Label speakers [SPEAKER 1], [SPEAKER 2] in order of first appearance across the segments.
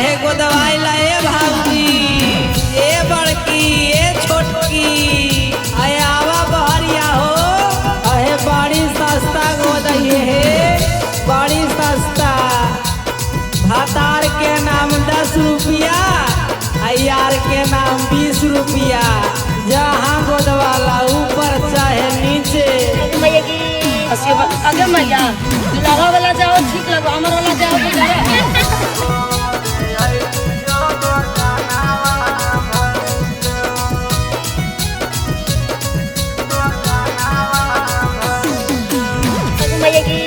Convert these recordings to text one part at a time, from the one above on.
[SPEAKER 1] अहे गोदवाई ला ए भाभी ए बड़की ए छोटकी अहे आवा बहरिया हो अहे बड़ी सस्ता गोदइए हे बड़ी सस्ता भातार के नाम 10 रुपया यार के नाम 20 रुपया जहाँ गोदवाला ऊपर चाहे नीचे
[SPEAKER 2] अगर मैया लगा वाला जाओ ठीक लगो हमारा वाला जाओ तो जरा मैया की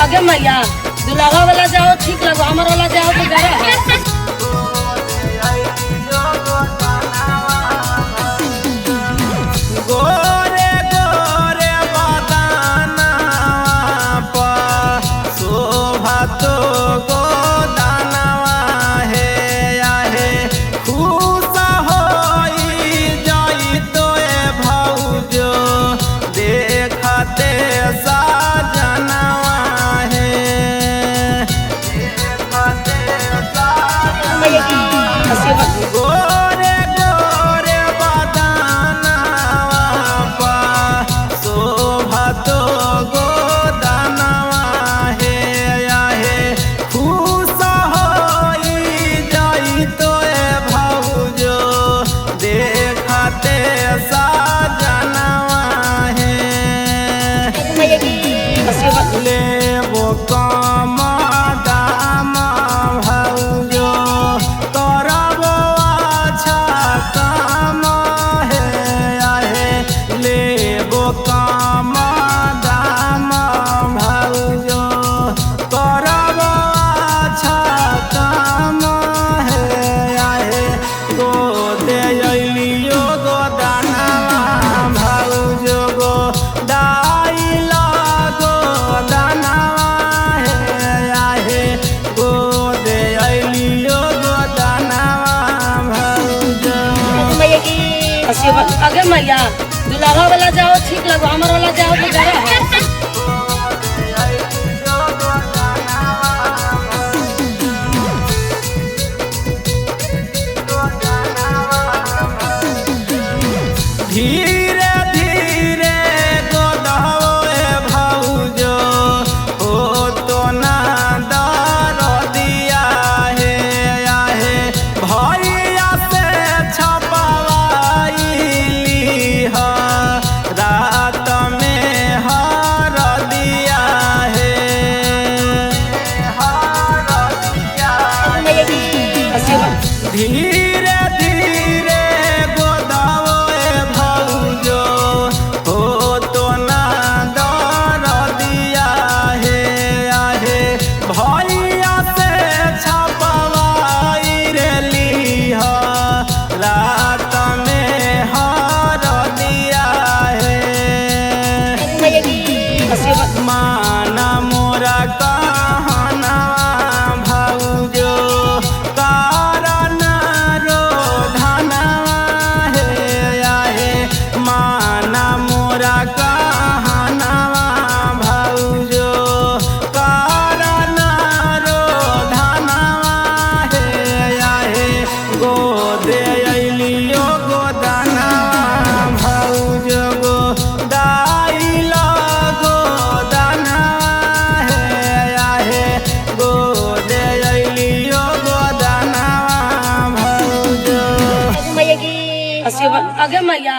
[SPEAKER 2] अगर मैया दुल्हा वाला जाओ ठीक लगो हमारा वाला जाओ तो जरा
[SPEAKER 3] गोरे गोरे बदाना पर शोभा तो गोदानवा है आहे खुश होई जाई तो भौजो देखते साजनवा गोरे गोरे बदाना शोभा तो गोदानवा है आहे खुश होई जाई तो भौजो देखते साजनवा है लेबो कम दाम भौजो करबो अच्छा काम है आहे लेबो कम दाम भौजो करबो अच्छा काम है आहे गोदे अइलियो गोदानवा भौजो गो
[SPEAKER 2] अगर मैया दुल्हा वाला जाओ ठीक लगो हमारा वाला जाओ तो जरा
[SPEAKER 3] धीरे धीरे गोदहो भौजो हो तो ना दर दिया है आहे भैया से छपवाई रात में हर
[SPEAKER 2] आगे मैया